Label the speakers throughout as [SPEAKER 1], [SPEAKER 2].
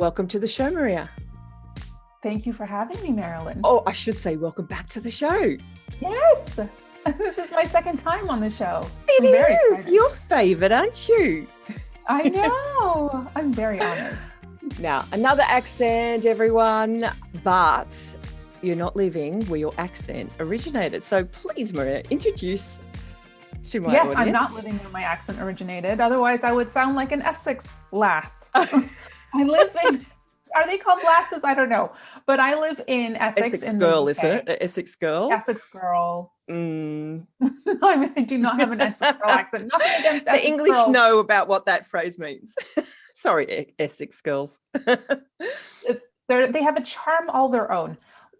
[SPEAKER 1] Welcome to the show, Maria.
[SPEAKER 2] Thank you for having me, Merilyn.
[SPEAKER 1] Oh, I should say welcome back to the show.
[SPEAKER 2] Yes, this is my second time on the show.
[SPEAKER 1] It
[SPEAKER 2] I'm very
[SPEAKER 1] is
[SPEAKER 2] excited.
[SPEAKER 1] your favourite, aren't you?
[SPEAKER 2] I know. I'm very honored.
[SPEAKER 1] Now, another accent, everyone, but you're not living where your accent originated. So please, Maria, introduce to my audience.
[SPEAKER 2] I'm not living where my accent originated. Otherwise, I would sound like an Essex lass. I live in, are they called lasses? I don't know. But I live in Essex in
[SPEAKER 1] girl,
[SPEAKER 2] the UK.
[SPEAKER 1] isn't it? An Essex girl?
[SPEAKER 2] Essex girl.
[SPEAKER 1] Mm.
[SPEAKER 2] I mean, I do not have an Essex girl accent. Nothing against Essex
[SPEAKER 1] The English
[SPEAKER 2] girls.
[SPEAKER 1] know about what that phrase means. Sorry, Essex girls.
[SPEAKER 2] They have a charm all their own.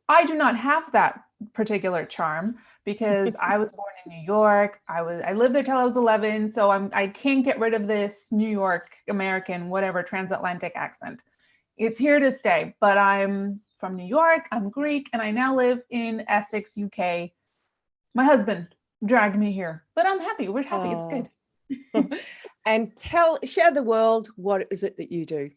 [SPEAKER 2] I do not have that particular charm because I was born in New York. I lived there till I was 11, so I can't get rid of this New York American whatever transatlantic accent. It's here to stay. But I'm from New York. I'm Greek, and I now live in Essex, UK. My husband dragged me here, but I'm happy. We're happy. It's good.
[SPEAKER 1] And share the world, what is it that you do?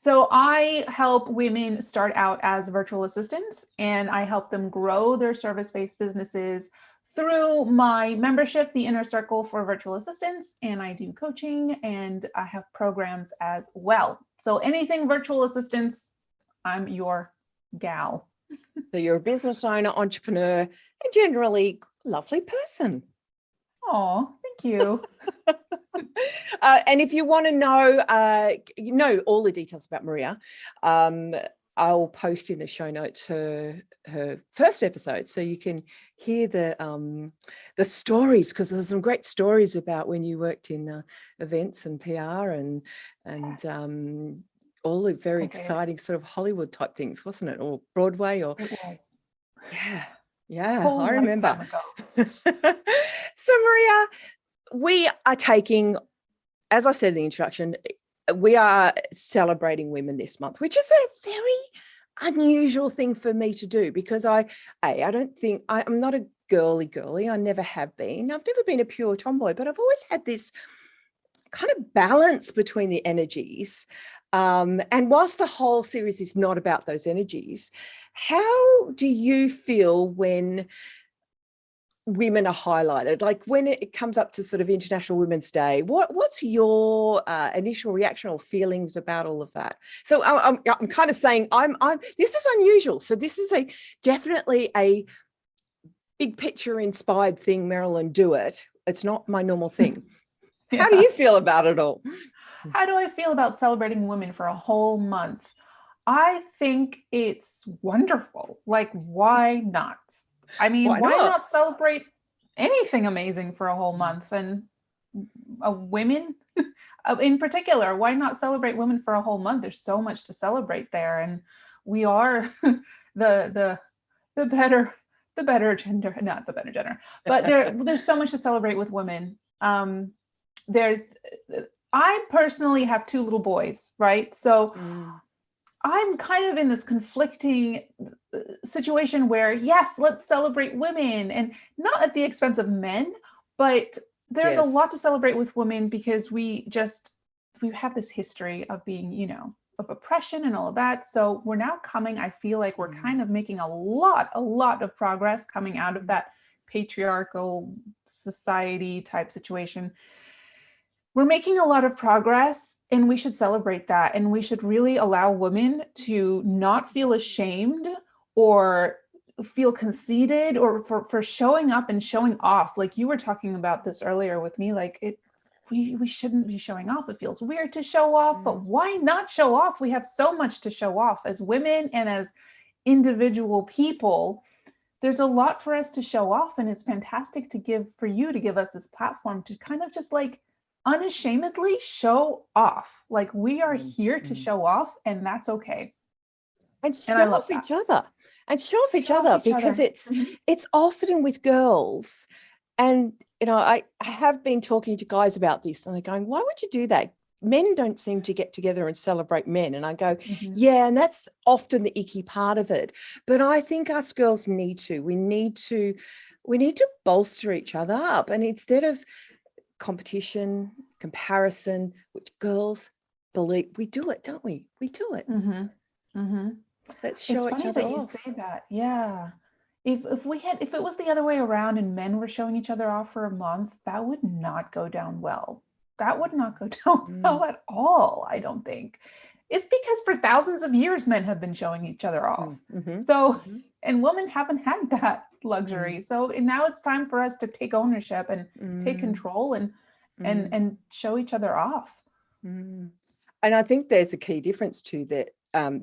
[SPEAKER 2] So I help women start out as virtual assistants, and I help them grow their service-based businesses through my membership, the Inner Circle for Virtual Assistants, and I do coaching and I have programs as well. So anything virtual assistants, I'm your gal.
[SPEAKER 1] So you're a business owner, entrepreneur, and generally lovely person.
[SPEAKER 2] Oh, thank you.
[SPEAKER 1] And if you want to know all the details about Maria, I'll post in the show notes her first episode, so you can hear the stories, because there's some great stories about when you worked in events and PR and yes. All the very exciting sort of Hollywood type things, wasn't it? Or Broadway, or
[SPEAKER 2] it was.
[SPEAKER 1] Yeah,
[SPEAKER 2] Whole
[SPEAKER 1] I remember.
[SPEAKER 2] So
[SPEAKER 1] Maria, we are taking, as I said in the introduction, we are celebrating women this month, which is a very unusual thing for me to do, because I don't think I'm not a girly. I never have been. I've never been a pure tomboy, but I've always had this kind of balance between the energies. And whilst the whole series is not about those energies, how do you feel when women are highlighted? Like when it comes up to sort of International Women's Day, what's your initial reaction or feelings about all of that? So I'm kind of saying this is unusual. So this is definitely a big picture inspired thing. Merilyn, do it. It's not my normal thing. Yeah. How do you feel about it all?
[SPEAKER 2] How do I feel about celebrating women for a whole month? I think it's wonderful. Like, why not? I mean, why not celebrate anything amazing for a whole month? And women in particular, why not celebrate women for a whole month? There's so much to celebrate there. And we are the better gender, not the better gender, but there's so much to celebrate with women. I personally have 2 little boys, right? So I'm kind of in this conflicting situation where, yes, let's celebrate women, and not at the expense of men, but there's a lot to celebrate with women, because we have this history of being, of oppression and all of that. So we're now I feel like we're kind of making a lot of progress coming out of that patriarchal society type situation. We're making a lot of progress, and we should celebrate that. And we should really allow women to not feel ashamed or feel conceited or for showing up and showing off. Like you were talking about this earlier with me, like we shouldn't be showing off. It feels weird to show off, but why not show off? We have so much to show off as women and as individual people. There's a lot for us to show off, and it's fantastic for you to give us this platform to kind of just like unashamedly show off. Like we are here to show off, and that's okay.
[SPEAKER 1] And show off each other. And show off each other, because it's often with girls. And, I have been talking to guys about this, and they're going, why would you do that? Men don't seem to get together and celebrate men. And I go, yeah, and that's often the icky part of it. But I think us girls need to. We need to bolster each other up. And instead of competition, comparison, which girls believe we do it, don't we? We do it. Let's show
[SPEAKER 2] It's
[SPEAKER 1] each
[SPEAKER 2] funny
[SPEAKER 1] other
[SPEAKER 2] that you
[SPEAKER 1] off.
[SPEAKER 2] say that. Yeah. If it was the other way around and men were showing each other off for a month, that would not go down well. That would not go down well at all, I don't think. It's because for thousands of years men have been showing each other off. So and women haven't had that luxury. So now it's time for us to take ownership and take control and show each other off.
[SPEAKER 1] And I think there's a key difference to that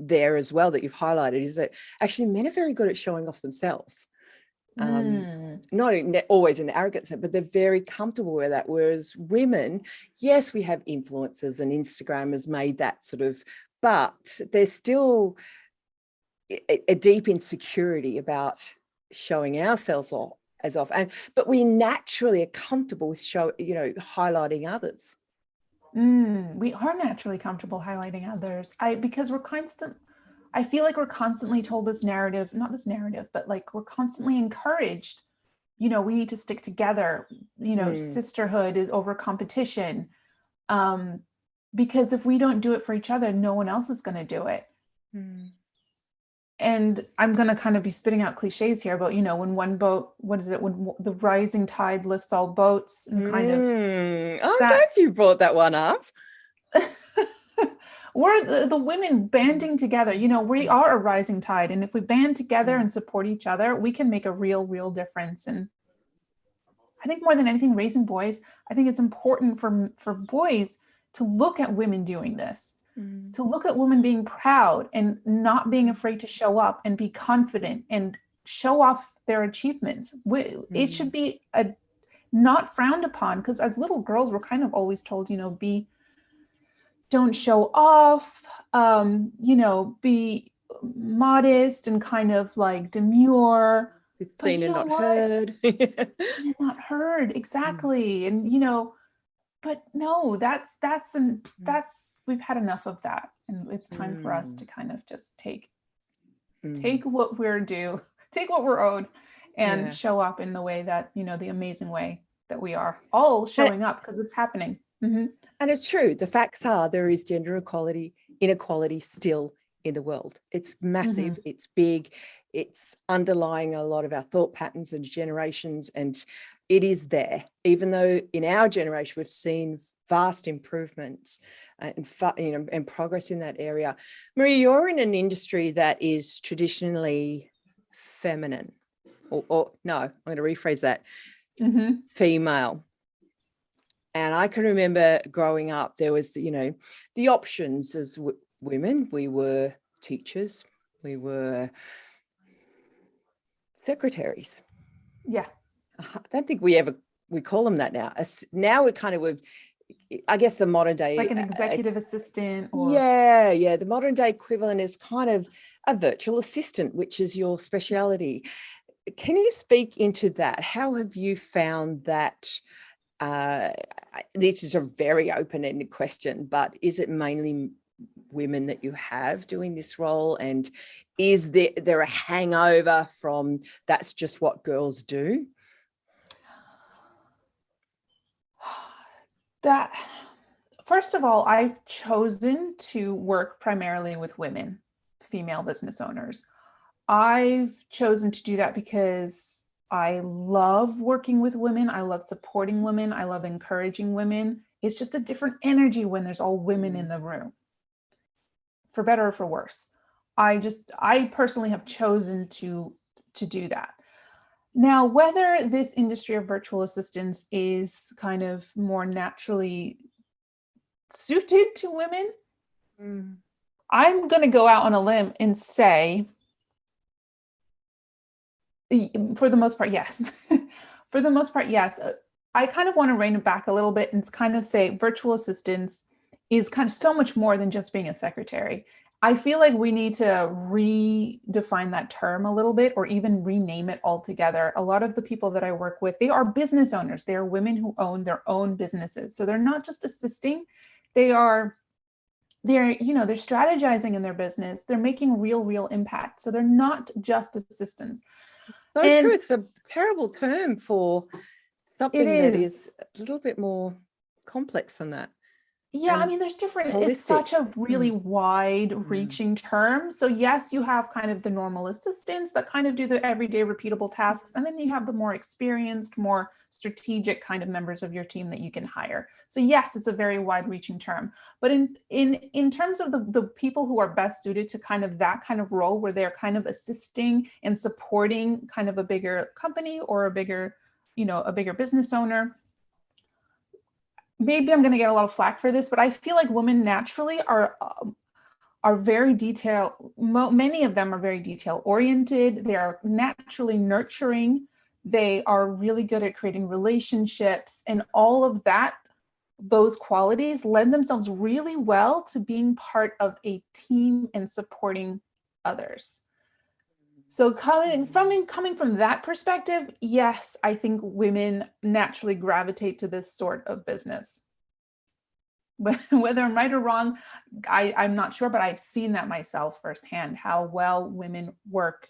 [SPEAKER 1] there as well that you've highlighted, is that actually men are very good at showing off themselves. Not always in the arrogant sense, but they're very comfortable with that. Whereas women, yes, we have influencers and Instagram has made that sort of, but there's still a deep insecurity about showing ourselves off but we naturally are comfortable with highlighting others.
[SPEAKER 2] We are naturally comfortable highlighting others. Because I feel like we're constantly told this narrative, not this narrative, but like we're constantly encouraged, we need to stick together, sisterhood is over competition. Because if we don't do it for each other, no one else is going to do it. And I'm going to kind of be spitting out cliches here, but when one boat, when the rising tide lifts all boats, and kind of.
[SPEAKER 1] I'm glad you brought that one up.
[SPEAKER 2] We're the women banding together. We are a rising tide, and if we band together and support each other, we can make a real difference. And I think more than anything, raising boys, I think it's important for boys to look at women doing this. To look at women being proud and not being afraid to show up and be confident and show off their achievements. It should be not frowned upon, because as little girls, we're kind of always told, don't show off, be modest and kind of like demure.
[SPEAKER 1] It's seen and not heard.
[SPEAKER 2] And not heard, exactly. And but no, that's we've had enough of that, and it's time for us to kind of just take what we're due, take what we're owed, and show up in the way that the amazing way that we are all showing up, because it's happening.
[SPEAKER 1] And it's true. The facts are there is gender inequality still in the world. It's massive. It's big. It's underlying a lot of our thought patterns and generations, and it is there. Even though in our generation we've seen vast improvements and progress in that area. Maria, you're in an industry that is traditionally feminine, or no, I'm going to rephrase that, female. And I can remember growing up, there was, the options as women. We were teachers, we were secretaries.
[SPEAKER 2] Yeah.
[SPEAKER 1] I don't think we call them that now. Now we're kind of, I guess the modern day,
[SPEAKER 2] like an executive assistant. Or...
[SPEAKER 1] Yeah. The modern day equivalent is kind of a virtual assistant, which is your speciality. Can you speak into that? How have you found that? This is a very open-ended question, but is it mainly women that you have doing this role? And is there a hangover from that's just what girls do?
[SPEAKER 2] That, first of all, I've chosen to work primarily with women, female business owners. I've chosen to do that because I love working with women. I love supporting women. I love encouraging women. It's just a different energy when there's all women in the room, for better or for worse. I personally have chosen to do that. Now, whether this industry of virtual assistants is kind of more naturally suited to women, I'm going to go out on a limb and say, for the most part, yes. For the most part, yes. I kind of want to rein it back a little bit and kind of say virtual assistants is kind of so much more than just being a secretary. I feel like we need to redefine that term a little bit, or even rename it altogether. A lot of the people that I work with, they are business owners. They are women who own their own businesses. So they're not just assisting. They're strategizing in their business. They're making real impact. So they're not just assistants.
[SPEAKER 1] That's true. It's a terrible term for something that is a little bit more complex than that.
[SPEAKER 2] Yeah, I
[SPEAKER 1] and
[SPEAKER 2] mean, there's different, it's
[SPEAKER 1] holistic.
[SPEAKER 2] such a really wide
[SPEAKER 1] Mm.
[SPEAKER 2] reaching term. So yes, you have kind of the normal assistants that kind of do the everyday repeatable tasks. And then you have the more experienced, more strategic kind of members of your team that you can hire. So yes, it's a very wide reaching term. But in terms of the people who are best suited to kind of that kind of role where they're kind of assisting and supporting kind of a bigger company or a bigger, a bigger business owner, maybe I'm going to get a lot of flack for this, but I feel like women naturally are very detail. Many of them are very detail oriented. They are naturally nurturing. They are really good at creating relationships, and all of that. Those qualities lend themselves really well to being part of a team and supporting others. So coming from that perspective, yes, I think women naturally gravitate to this sort of business. But whether I'm right or wrong, I'm not sure, but I've seen that myself firsthand, how well women work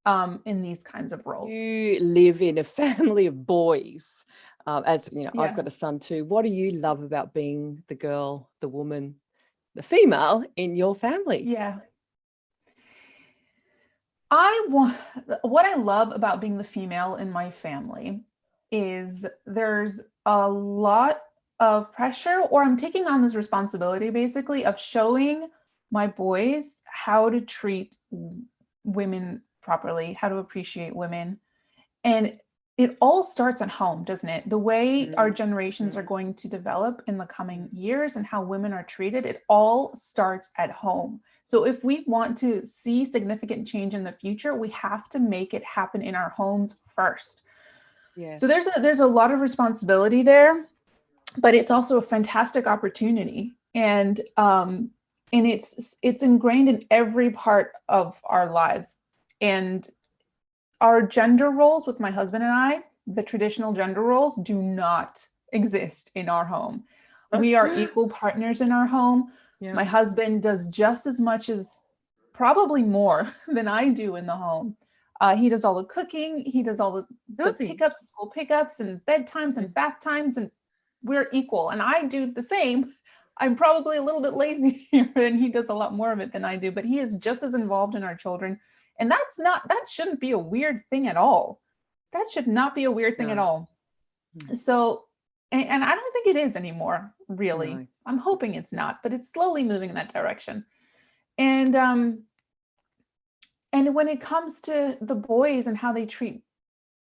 [SPEAKER 2] in these kinds of roles.
[SPEAKER 1] You live in a family of boys. As you know, I've
[SPEAKER 2] Yeah.
[SPEAKER 1] got a son too. What do you love about being the girl, the woman, the female in your family?
[SPEAKER 2] Yeah. What I love about being the female in my family is there's a lot of pressure, or I'm taking on this responsibility basically of showing my boys how to treat women properly, how to appreciate women. And it all starts at home, doesn't it? The way our generations are going to develop in the coming years and how women are treated, it all starts at home. So if we want to see significant change in the future, we have to make it happen in our homes first.
[SPEAKER 1] Yes.
[SPEAKER 2] So there's a lot of responsibility there, but it's also a fantastic opportunity. And it's ingrained in every part of our lives. And our gender roles with my husband and I, the traditional gender roles, do not exist in our home. We are equal partners in our home.
[SPEAKER 1] Yeah.
[SPEAKER 2] My husband does just as much as, probably more than I do in the home. He does all the cooking. He does all the pickups, school pickups, and bedtimes and bath times, and we're equal. And I do the same. I'm probably a little bit lazier, and he does a lot more of it than I do, but he is just as involved in our children. And that shouldn't be a weird thing at all. That should not be a weird thing at all. So, and I don't think it is anymore, really.
[SPEAKER 1] No.
[SPEAKER 2] I'm hoping it's not, but it's slowly moving in that direction. And when it comes to the boys and how they treat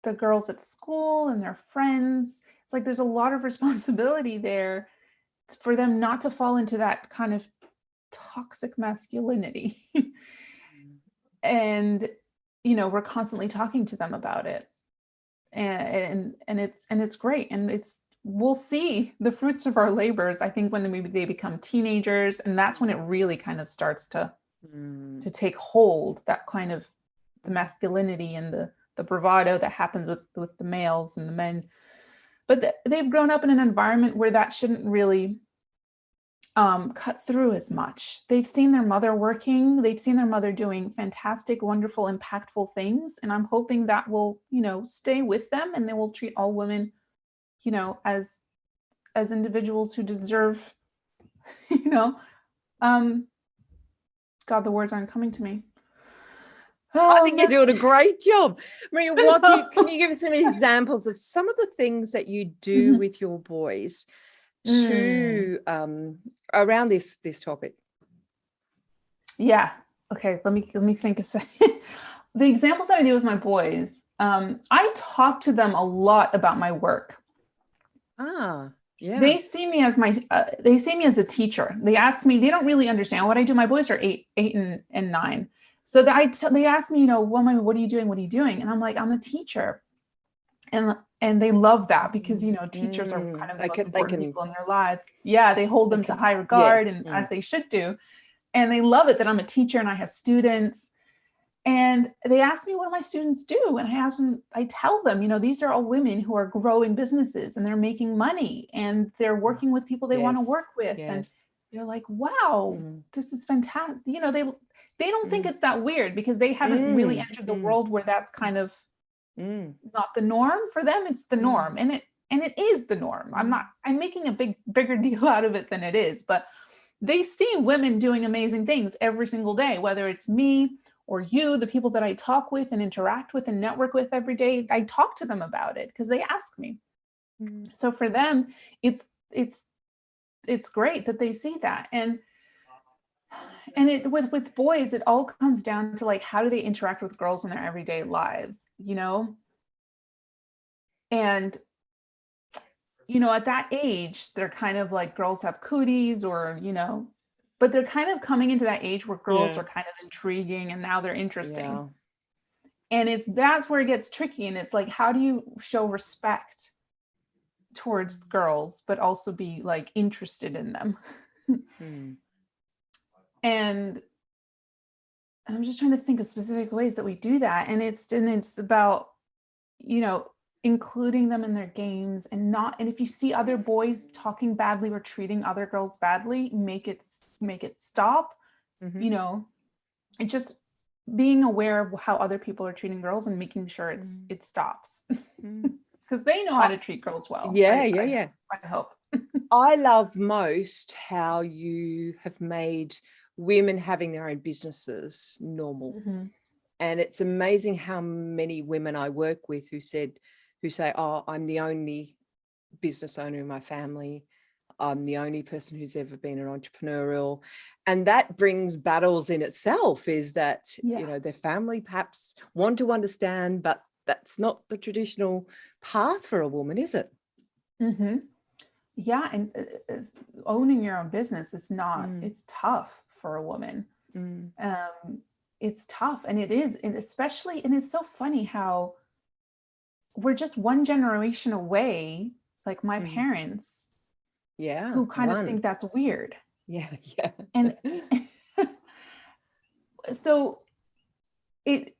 [SPEAKER 2] the girls at school and their friends, it's like there's a lot of responsibility there for them not to fall into that kind of toxic masculinity. And we're constantly talking to them about it, and it's great, and we'll see the fruits of our labors, I think, when they become teenagers, and that's when it really kind of starts to take hold, that kind of the masculinity and the bravado that happens with the males and the men. But they've grown up in an environment where that shouldn't really cut through as much. They've seen their mother working. They've seen their mother doing fantastic, wonderful, impactful things. And I'm hoping that will, stay with them, and they will treat all women, as individuals who deserve, God, the words aren't coming to me.
[SPEAKER 1] I think you're doing a great job. Maria, can you give us some examples of some of the things that you do with your boys to around this topic?
[SPEAKER 2] Okay, let me think a second. The examples that I do with my boys, I talk to them a lot about my work.
[SPEAKER 1] Yeah.
[SPEAKER 2] They see me as a teacher. They ask me, they don't really understand what I do. My boys are 8 and 9. So they ask me, well, what are you doing? What are you doing? And I'm like, I'm a teacher. And they love that, because teachers are kind of the most important people in their lives. Yeah, they hold them to high regard, and as they should do. And they love it that I'm a teacher and I have students. And they ask me what my students do, and I tell them, these are all women who are growing businesses, and they're making money, and they're working with people they want to work with. And they're like, wow, this is fantastic. They don't think it's that weird, because they haven't really entered the world where that's kind of not the norm. For them, it's the norm. And And it is the norm. I'm making a bigger deal out of it than it is, but they see women doing amazing things every single day, whether it's me or you, the people that I talk with and interact with and network with every day. I talk to them about it because they ask me. So for them, it's great that they see that. And it with boys, it all comes down to like, how do they interact with girls in their everyday lives, And at that age, they're kind of like, girls have cooties, or but they're kind of coming into that age where girls are kind of intriguing, and now they're interesting. And that's where it gets tricky. And it's like, how do you show respect towards girls, but also be like interested in them? And I'm just trying to think of specific ways that we do that. And it's about, including them in their games, and if you see other boys talking badly or treating other girls badly, make it stop. And just being aware of how other people are treating girls and making sure it stops. Because they know how to treat girls well.
[SPEAKER 1] I
[SPEAKER 2] hope.
[SPEAKER 1] I love most how you have made women having their own businesses normal. And it's amazing how many women I work with who say, oh, I'm the only business owner in my family. I'm the only person who's ever been an entrepreneurial. And that brings battles in itself, is that, their family perhaps want to understand, but that's not the traditional path for a woman, is it?
[SPEAKER 2] Yeah. And owning your own business is not, it's tough for a woman. It's tough. And it is. And especially, and it's so funny how we're just one generation away, like my parents, who kind of think that's weird. And so I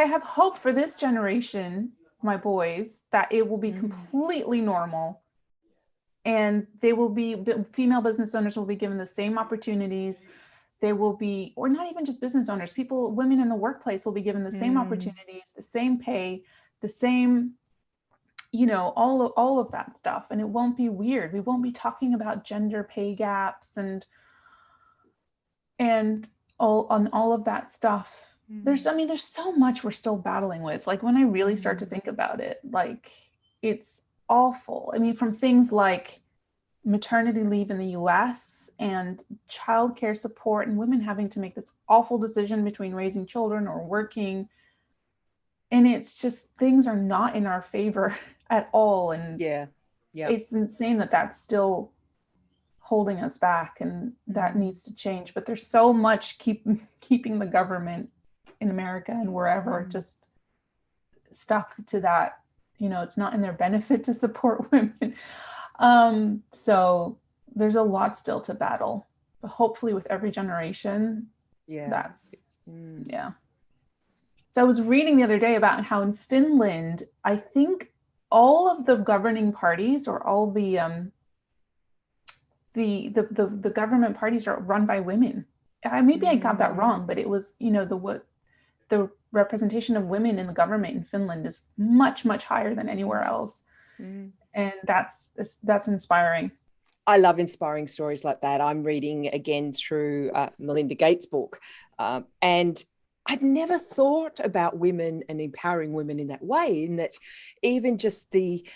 [SPEAKER 2] have hope for this generation, my boys, that it will be completely normal, and female business owners will be given the same opportunities. They will be, or not even just business owners, women in the workplace will be given the same opportunities, the same pay, the same, all of that stuff. And it won't be weird. We won't be talking about gender pay gaps and all of that stuff. There's so much we're still battling with. Like, when I really start to think about it, like, it's awful. I mean, from things like maternity leave in the US and childcare support, and women having to make this awful decision between raising children or working. And it's just, things are not in our favor at all. And it's insane that that's still holding us back, and that needs to change. But there's so much keeping the government in America and wherever just stuck to that. It's not in their benefit to support women. So there's a lot still to battle, but hopefully with every generation, that's. So I was reading the other day about how in Finland, I think all of the governing parties, or all the government parties, are run by women. Maybe I got that wrong, but it was, the representation of women in the government in Finland is much, much higher than anywhere else. And that's inspiring.
[SPEAKER 1] I love inspiring stories like that. I'm reading again through Melinda Gates' book, and I'd never thought about women and empowering women in that way, in that even just the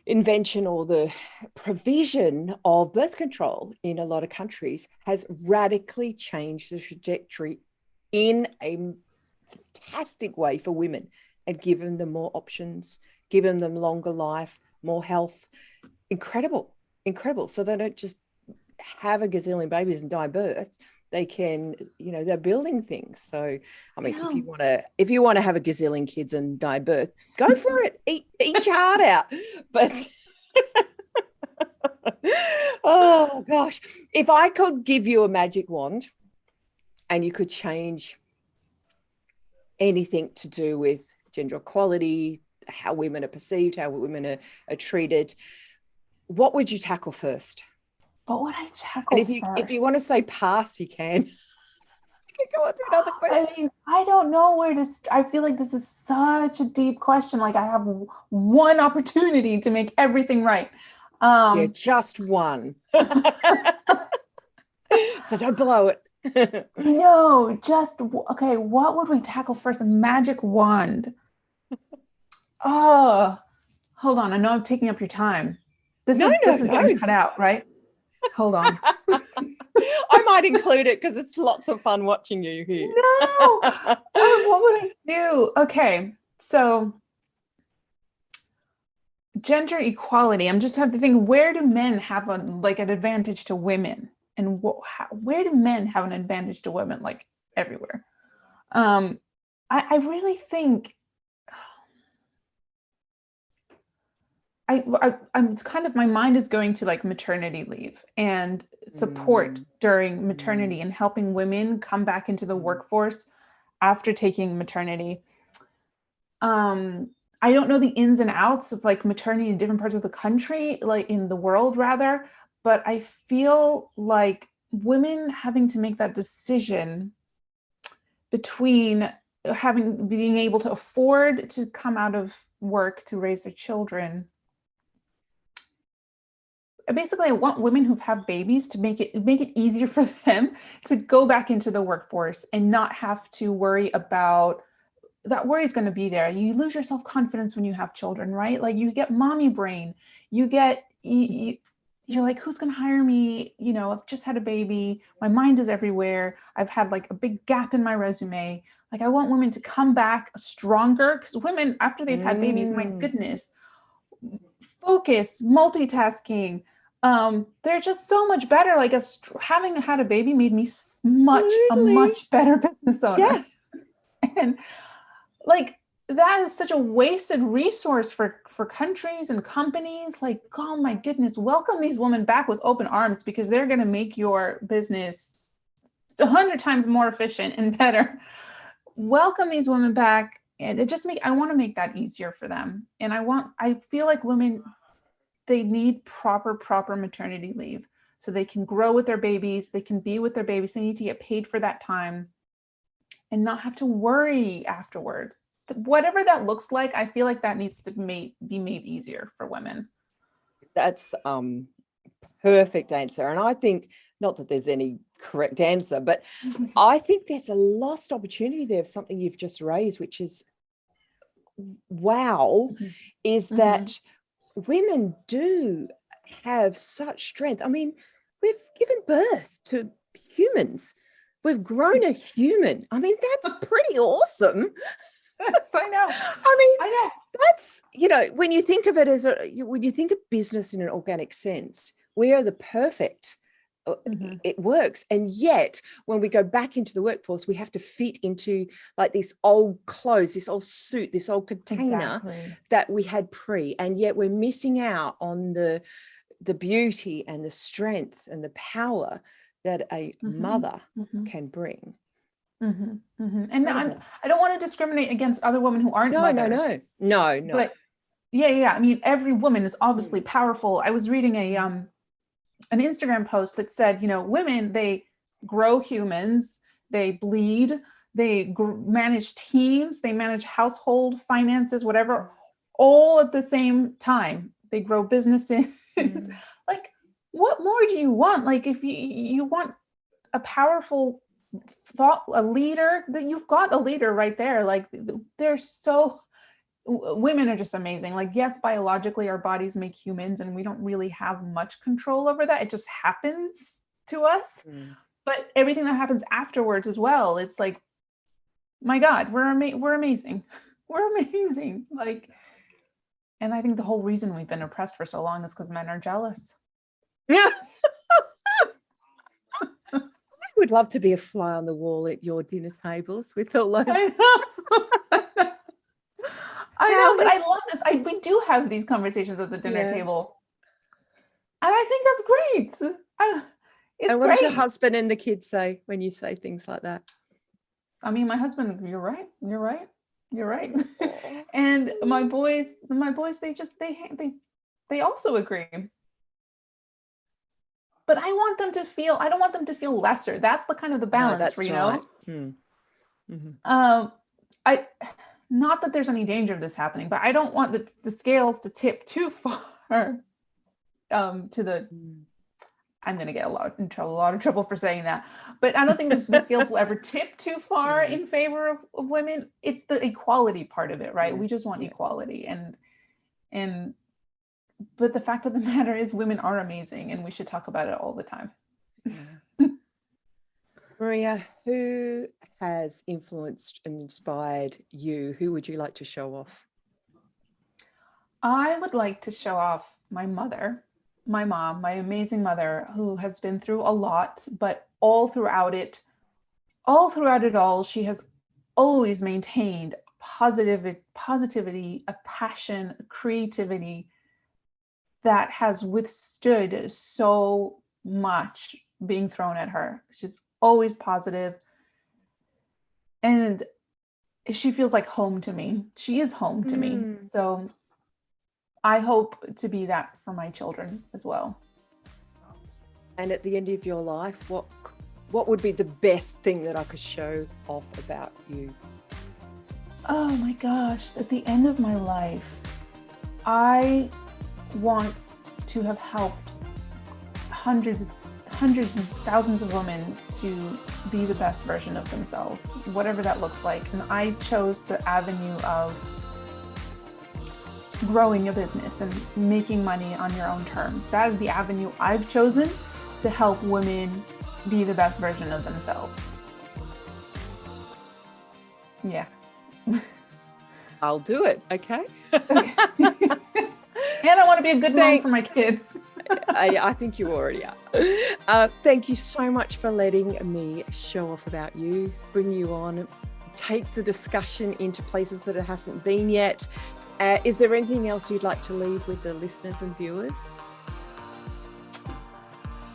[SPEAKER 1] invention or the provision of birth control in a lot of countries has radically changed the trajectory in a fantastic way for women, and given them more options, given them longer life, more health. Incredible. So they don't just have a gazillion babies and die birth. They can, they're building things. So, I mean, if you want to have a gazillion kids and die birth, go for it. Eat your heart out. But oh gosh, if I could give you a magic wand and you could change anything to do with gender equality, how women are perceived, how women are treated, what would you tackle first?
[SPEAKER 2] What would I tackle
[SPEAKER 1] and if you want to say pass, you can. can go on to another question.
[SPEAKER 2] I mean, I don't know where to. I feel like this is such a deep question. Like I have one opportunity to make everything right.
[SPEAKER 1] Yeah, just one. So don't blow it.
[SPEAKER 2] No, just okay. What would we tackle first? A magic wand. Oh, hold on. I know I'm taking up your time. This
[SPEAKER 1] No,
[SPEAKER 2] is getting cut out, right? Hold on.
[SPEAKER 1] I might include it because it's lots of fun watching you here.
[SPEAKER 2] No. What would I do? Okay, so gender equality. I'm just have to think. Where do men have an advantage to women, and where do men have an advantage to women? Like everywhere. I really think I'm kind of, my mind is going to like maternity leave and support during maternity and helping women come back into the workforce after taking maternity. I don't know the ins and outs of like maternity in different parts of the country, like in the world rather, but I feel like women having to make that decision between being able to afford to come out of work to raise their children. Basically, I want women who have babies to make it easier for them to go back into the workforce and not have to worry about that. Worry is going to be there. You lose your self-confidence when you have children, right? Like you get mommy brain. You're like, who's going to hire me? I've just had a baby. My mind is everywhere. I've had like a big gap in my resume. Like I want women to come back stronger, because women, after they've had babies, my goodness, focus, multitasking. They're just so much better. Like having had a baby made me a much better business owner. Yeah. And like that is such a wasted resource for countries and companies. Like, oh my goodness, welcome these women back with open arms, because they're going to make your business 100 times more efficient and better. Welcome these women back. And I want to make that easier for them. And I feel like women, they need proper maternity leave so they can grow with their babies. They can be with their babies. They need to get paid for that time and not have to worry afterwards. Whatever that looks like, I feel like that needs to be made easier for women.
[SPEAKER 1] That's perfect answer. And I think, not that there's any correct answer, but I think there's a lost opportunity there of something you've just raised, which is is that women do have such strength. I mean, we've given birth to humans. We've grown a human. I mean, that's pretty awesome.
[SPEAKER 2] Yes, I know.
[SPEAKER 1] I know. That's, when you think of it when you think of business in an organic sense, we are the perfect. It works. And yet, when we go back into the workforce, we have to fit into like this old clothes, this old suit, this old container that we had pre. And yet we're missing out on the beauty and the strength and the power that a mother can bring.
[SPEAKER 2] And I don't want to discriminate against other women who aren't mothers.
[SPEAKER 1] No.
[SPEAKER 2] But yeah. I mean, every woman is obviously powerful. I was reading an Instagram post that said, women, they grow humans, they bleed, they manage teams, they manage household finances, whatever, all at the same time. They grow businesses. Like, what more do you want? Like, if you want a powerful a leader, that you've got a leader right there. Like women are just amazing. Like, yes, biologically our bodies make humans and we don't really have much control over that. It just happens to us. But everything that happens afterwards as well, it's like, my God, we're amazing. We're amazing. Like, and I think the whole reason we've been oppressed for so long is because men are jealous.
[SPEAKER 1] Yeah. I would love to be a fly on the wall at your dinner tables with all those.
[SPEAKER 2] I know, but I love this. We do have these conversations at the dinner table. And I think that's great. It's
[SPEAKER 1] and what
[SPEAKER 2] great.
[SPEAKER 1] does your husband and the kids say when you say things like that?
[SPEAKER 2] I mean, my husband, you're right. And my boys, they also agree. but I don't want them to feel lesser. That's the kind of the balance,
[SPEAKER 1] that's
[SPEAKER 2] you
[SPEAKER 1] right.
[SPEAKER 2] know?
[SPEAKER 1] Mm-hmm.
[SPEAKER 2] I, not that there's any danger of this happening, but I don't want the scales to tip too far to the, I'm going to get a lot of trouble for saying that, but I don't think that the scales will ever tip too far in favor of women. It's the equality part of it, right? We just want equality, but the fact of the matter is women are amazing, and we should talk about it all the time.
[SPEAKER 1] Maria, who has influenced and inspired you? Who would you like to show off?
[SPEAKER 2] I would like to show off my mother, my mom, my amazing mother, who has been through a lot, but all throughout it all, she has always maintained positivity, a passion, a creativity that has withstood so much being thrown at her. She's always positive, and she feels like home to me. She is home to me. So I hope to be that for my children as well.
[SPEAKER 1] And at the end of your life, what would be the best thing that I could show off about you?
[SPEAKER 2] Oh my gosh, at the end of my life, I want to have helped hundreds and thousands of women to be the best version of themselves, whatever that looks like. And I chose the avenue of growing a business and making money on your own terms. That is the avenue I've chosen to help women be the best version of themselves. Yeah.
[SPEAKER 1] I'll do it. Okay.
[SPEAKER 2] And I want to be a good mom for my kids.
[SPEAKER 1] I think you already are. Thank you so much for letting me show off about you, bring you on, take the discussion into places that it hasn't been yet. Is there anything else you'd like to leave with the listeners and viewers?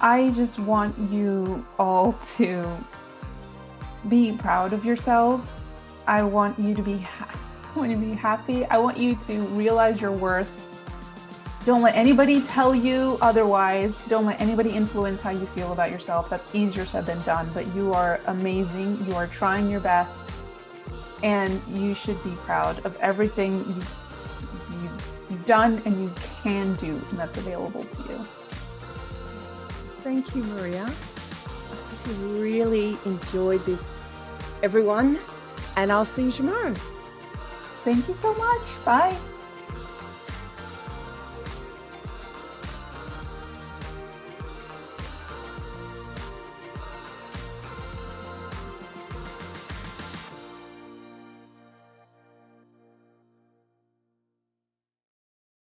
[SPEAKER 2] I just want you all to be proud of yourselves. I want you to be happy. I want you to realize your worth. Don't let anybody tell you otherwise. Don't let anybody influence how you feel about yourself. That's easier said than done, but you are amazing. You are trying your best, and you should be proud of everything you've done and you can do, and that's available to you.
[SPEAKER 1] Thank you, Maria. I hope you really enjoyed this, everyone, and I'll see you tomorrow.
[SPEAKER 2] Thank you so much. Bye.